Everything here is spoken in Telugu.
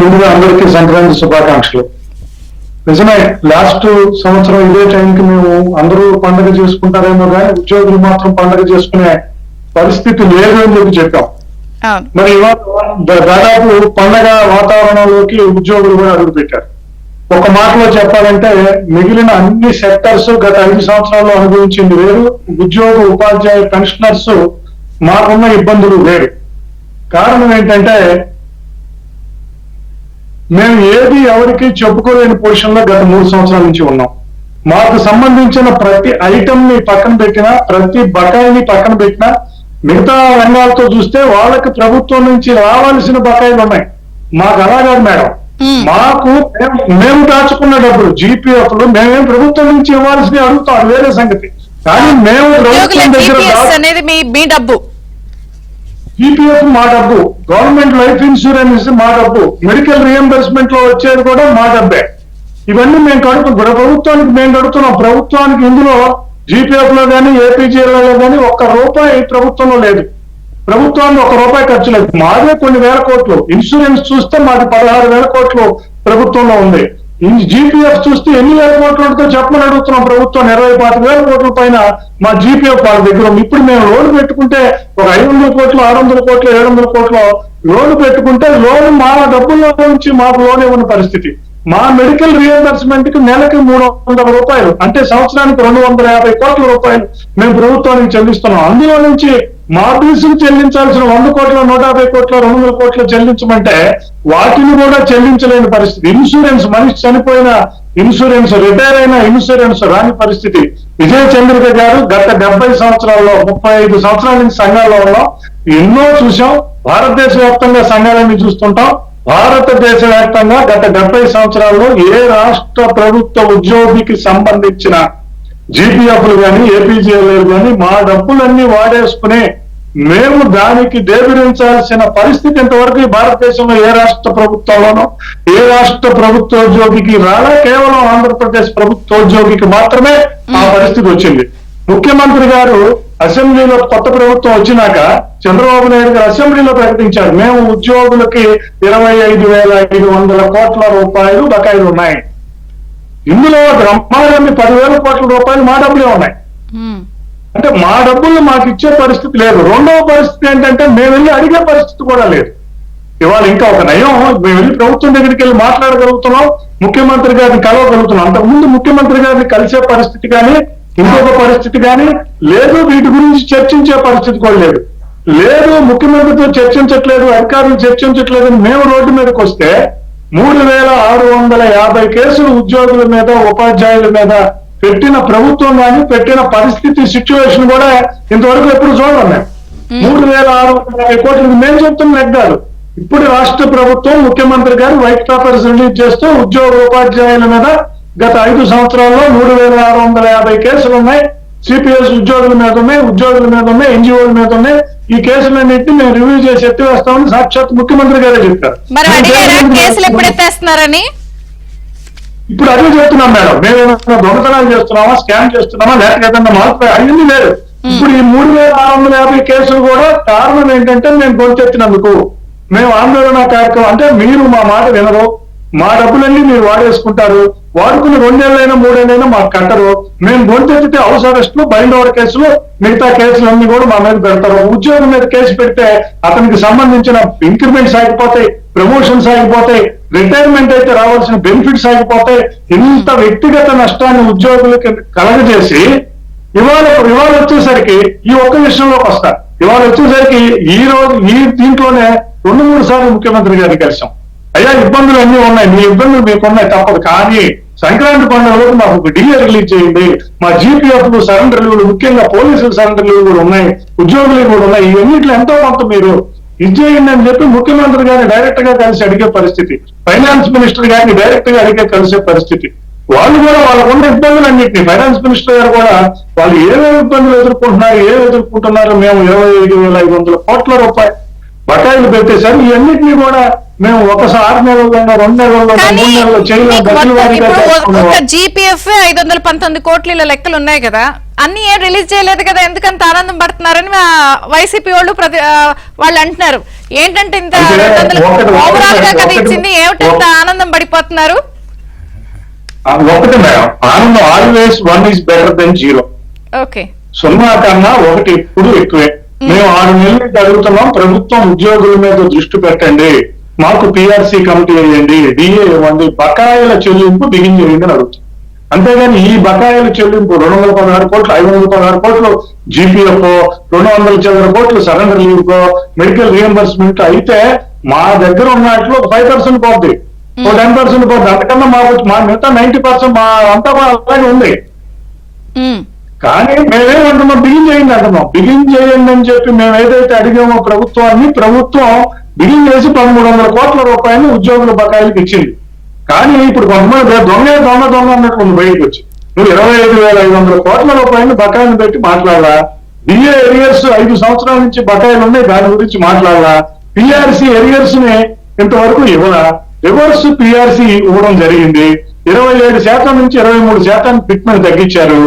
ముందుగా అందరికీ సంక్రాంతి శుభాకాంక్షలు. నిజమే, లాస్ట్ సంవత్సరం ఇదే టైంకి మేము అందరూ పండుగ చేసుకుంటారేమో కానీ ఉద్యోగులు మాత్రం పండుగ చేసుకునే పరిస్థితి లేదు అని చెప్పాం. మరి ఇవాళ దాదాపు పండగ వాతావరణంలోకి ఉద్యోగులు కూడా అడుగు పెట్టారు. ఒక మాటలో చెప్పాలంటే మిగిలిన అన్ని సెక్టర్స్ గత 5 సంవత్సరాల్లో అనుభవించింది వేరు, ఉద్యోగ ఉపాధ్యాయ పెన్షనర్స్ మాకున్న ఇబ్బందులు వేరు. కారణం ఏంటంటే మేము ఏది ఎవరికి చెప్పుకోలేని పొజిషన్ లో గత 3 సంవత్సరాల నుంచి ఉన్నాం. మాకు సంబంధించిన ప్రతి ఐటమ్ ని పక్కన పెట్టినా, ప్రతి బకాయిని పక్కన పెట్టినా, మిగతా రంగాలతో చూస్తే వాళ్ళకి ప్రభుత్వం నుంచి రావాల్సిన బకాయిలు ఉన్నాయి. మాకు అలా కాదు మేడం, మాకు మేము దాచుకున్న డబ్బులు జీపీఎఫ్ లు మేమేం ప్రభుత్వం నుంచి ఇవ్వాల్సి అడుగుతాం, వేరే సంగతి. కానీ మేము ప్రభుత్వం దగ్గర డబ్బు జీపీఎఫ్ మా డబ్బు, గవర్నమెంట్ లైఫ్ ఇన్సూరెన్స్ మా డబ్బు, మెడికల్ రియంబర్స్మెంట్ లో వచ్చేది కూడా మా డబ్బే. ఇవన్నీ మేము ప్రభుత్వానికి మేము కడుతున్నాం. ప్రభుత్వానికి ఇందులో జీపీఎఫ్ లో కానీ ఏపీజీఎల్ లో కానీ ₹1 ప్రభుత్వంలో లేదు. ప్రభుత్వానికి ₹1 ఖర్చు లేదు. మాదే కొన్ని వేల కోట్లు. ఇన్సూరెన్స్ చూస్తే మాది 16,000 కోట్లు ప్రభుత్వంలో ఉంది. జీపీఎఫ్ చూస్తే ఎన్ని వేల కోట్లు ఉంటుందో చెప్పమని అడుగుతున్నాం. ప్రభుత్వం 25,000 కోట్ల పైన మా జీపీఎఫ్ వాళ్ళ దగ్గర ఉంది. ఇప్పుడు మేము లోన్ పెట్టుకుంటే ఒక 500 కోట్లు, 600 కోట్లు, 700 కోట్లు లోన్ పెట్టుకుంటే లోన్ మా డబ్బుల్లో నుంచి మాకు లోన్ ఇవ్వని పరిస్థితి. మా మెడికల్ రియంబర్స్మెంట్ కి నెలకి ₹300, అంటే సంవత్సరానికి ₹250 కోట్ల మేము ప్రభుత్వానికి చెల్లిస్తున్నాం. అందులో నుంచి మా ఫీజులు చెల్లించాల్సిన 100 కోట్ల, 150 కోట్ల, 200 కోట్లు చెల్లించమంటే వాటిని కూడా చెల్లించలేని పరిస్థితి. ఇన్సూరెన్స్, మనిషి చనిపోయిన ఇన్సూరెన్స్, రిటైర్ అయిన ఇన్సూరెన్స్ రాని పరిస్థితి. విజయ చంద్రిక గారు గత 70 సంవత్సరాల్లో 35 సంవత్సరాల నుంచి సంఘాల్లో ఉన్నాం, ఎన్నో చూసాం. భారతదేశ వ్యాప్తంగా సంఘాలన్నీ చూస్తుంటాం. భారతదేశ వ్యాప్తంగా గత 70 సంవత్సరాల్లో ఏ రాష్ట్ర ప్రభుత్వ ఉద్యోగికి సంబంధించిన జీపీఎఫ్లు కానీ ఏపీజీఎల్ కానీ మా డబ్బులన్నీ వాడేసుకుని మేము దానికి దేవిరించాల్సిన పరిస్థితి ఇంతవరకు ఈ భారతదేశంలో ఏ రాష్ట్ర ప్రభుత్వంలోనో ఏ రాష్ట్ర ప్రభుత్వోద్యోగికి రాలా. కేవలం ఆంధ్రప్రదేశ్ ప్రభుత్వోద్యోగికి మాత్రమే ఆ పరిస్థితి వచ్చింది. ముఖ్యమంత్రి గారు అసెంబ్లీలో కొత్త ప్రభుత్వం వచ్చినాక చంద్రబాబు నాయుడు గారు అసెంబ్లీలో ప్రకటించారు, మేము ఉద్యోగులకి 25,500 కోట్ల బకాయిలు ఉన్నాయి. ఇందులో బ్రహ్మాండాన్ని 10,000 కోట్ల మా డబ్బులే ఉన్నాయి. అంటే మా డబ్బులు మాకు ఇచ్చే పరిస్థితి లేదు. రెండవ పరిస్థితి ఏంటంటే మేము వెళ్ళి అడిగే పరిస్థితి కూడా లేదు. ఇవాళ ఇంకా ఒక నయం, మేము వెళ్ళి ప్రభుత్వం దగ్గరికి వెళ్ళి మాట్లాడగలుగుతున్నాం, ముఖ్యమంత్రి గారిని కలవగలుగుతున్నాం. అంతకుముందు ముఖ్యమంత్రి గారిని కలిసే పరిస్థితి కానీ ఇంకొక పరిస్థితి కానీ లేదు. వీటి గురించి చర్చించే పరిస్థితి కూడా లేదు. ముఖ్యమంత్రితో చర్చించట్లేదు, అధికారులు చర్చించట్లేదు. మేము రోడ్డు మీదకి వస్తే 3,650 కేసులు ఉద్యోగుల మీద, ఉపాధ్యాయుల మీద పెట్టిన ప్రభుత్వం కానీ పెట్టిన పరిస్థితి, సిచ్యువేషన్ కూడా ఇంతవరకు ఎప్పుడు చూడడం. 3,650 కోట్లకి మేము చెప్తున్న లెక్కలు. ఇప్పుడు రాష్ట్ర ప్రభుత్వం, ముఖ్యమంత్రి గారు వైట్ పేపర్స్ రిలీజ్ చేస్తూ ఉద్యోగ ఉపాధ్యాయుల మీద గత 5 సంవత్సరాల్లో 3,650 కేసులు ఉన్నాయి. సిపిఎస్ ఉద్యోగుల మీద ఉన్నాయి, ఎన్జిఓల మీద ఉన్నాయి. ఈ కేసులన్నింటినీ మేము రివ్యూ చేసి ఎత్తివేస్తామని సాక్షాత్ ముఖ్యమంత్రి గారే చెప్పారు. ఇప్పుడు అదే చెప్తున్నాం మేడం, మేమేమైనా దొంగతనాలు చేస్తున్నామా, స్కామ్ చేస్తున్నామా, లేకపోతే ఏదన్నా మార్పు అయ్యింది లేదు. ఇప్పుడు ఈ 3,650 కేసులు కూడా కారణం ఏంటంటే మేము గొంతెత్తినందుకు. మేము ఆందోళన కార్యక్రమం అంటే మీరు మా మాట వినరు, మా డబ్బులన్నీ మీరు వాడేసుకుంటారు, వాడుకుని 2 నెలలైనా 3 నెలలైనా మాకు కట్టరు. మేము గొంతెత్తితే హౌస్ అరెస్టులు, బైండ్ ఓవర్ కేసులు, మిగతా కేసులన్నీ కూడా మా మీద పెడతారు. ఉద్యోగం మీద కేసు పెడితే అతనికి సంబంధించిన ఇంక్రిమెంట్స్ ఆగిపోతాయి, ప్రమోషన్స్ ఆగిపోతాయి, రిటైర్మెంట్ అయితే రావాల్సిన బెనిఫిట్స్ ఆగిపోతాయి. ఇంత వ్యక్తిగత నష్టాన్ని ఉద్యోగులకి కలగజేసి ఇవాళ వచ్చేసరికి ఈ ఒక్క విషయంలోకి వస్తా. ఇవాళ వచ్చేసరికి ఈ దీంట్లోనే 2-3 సార్లు ముఖ్యమంత్రి గారిని కలిసాం. అయ్యా, ఇబ్బందులు అన్ని ఉన్నాయి, మీ ఇబ్బందులు మీకున్నాయి తప్పదు, కానీ సంక్రాంతి పండుగలకు మాకు డిఏ రిలీజ్ చేయండి, మా జీపీఎఫ్ సరెండర్ లీవ్లు, ముఖ్యంగా పోలీసుల సరెండర్ లీవ్లు కూడా ఉన్నాయి, ఉద్యోగులు కూడా ఉన్నాయి, ఇవన్నిట్లో ఎంతో కొంత మీరు ఇచ్చేయండి అని చెప్పి ముఖ్యమంత్రి గారిని డైరెక్ట్ గా కలిసి అడిగే పరిస్థితి, ఫైనాన్స్ మినిస్టర్ గారిని డైరెక్ట్ గా కలిసే పరిస్థితి. వాళ్ళు కూడా వాళ్ళకున్న ఇబ్బందులన్నింటినీ, ఫైనాన్స్ మినిస్టర్ గారు కూడా వాళ్ళు ఏమేమి ఇబ్బందులు ఎదుర్కొంటున్నారో మేము 25,500 కోట్ల బకాయిలు పెట్టేశారు. ఇవన్నిటినీ కూడా మేము ఒకసారి 6 నెలల్లోనో 2 నెలల్లో 3 నెలల్లో చేయలేదు. జీపీఎఫ్ 519 కోట్ల లెక్కలు ఉన్నాయి కదా, అన్ని ఏం రిలీజ్ చేయలేదు కదా, ఎందుకంత ఆనందం పడుతున్నారని వైసీపీ వాళ్ళు అంటున్నారు. ఏంటంటే ఇంత అంటే 200 ఓవరాల్ గా కదా ఒకటి- ఇచ్చింది, ఏమిటంత ఆనందం పడిపోతున్నారు? ఒకటి మేడం, ఆనందం always 1 is better then 0. Okay. 0 కన్నా 1 ఎప్పుడు ఎక్కువే. మేము 6 నెలల నుంచి అడుగుతున్నాం, ప్రభుత్వం ఉద్యోగుల మీద దృష్టి పెట్టండి, మాకు పిఆర్సీ కమిటీ వేయండి, డిఏ ఇవ్వండి, బకాయిల చెల్లింపు బిగించేయండి అని అడుగుతాం. అంతేగాని ఈ బకాయిల చెల్లింపు 216 కోట్లు, 516 కోట్లు జీపీఎఫ్, 200 చిల్లర కోట్లు సరెండర్ లీవ్, మెడికల్ రియంబర్స్మెంట్ అయితే మా దగ్గర ఉన్నట్లు 5% పోద్ది, 10% పోద్ది. అంతకన్నా మా మిగతా 90% మా అంతా అలాగే ఉంది. ఉమ్. కానీ మేమేమంటున్నాం, బిగిన్ చేయండి అంటున్నాం. బిగిన్ చేయండి అని చెప్పి మేము ఏదైతే అడిగామో ప్రభుత్వం బిగిన్ చేసి 1300 కోట్ల రూపాయలు ఉద్యోగుల బకాయిలకు ఇచ్చింది. కానీ ఇప్పుడు కొంతమంది దొంగ అన్నట్టు బయటకు వచ్చి నువ్వు 25,500 కోట్ల రూపాయలు బకాయిలు పెట్టి మాట్లాడాలా, డిఏ ఎరియర్స్ 5 సంవత్సరాల నుంచి బకాయిలు ఉన్నాయి, దాని గురించి మాట్లాడాలా, పిఆర్సీ ఎరియర్స్ ని ఇంతవరకు ఇవ్వరా, రివర్స్ పిఆర్సీ ఇవ్వడం జరిగింది, 27% నుంచి 23% ఫిట్మెంట్ తగ్గించారు,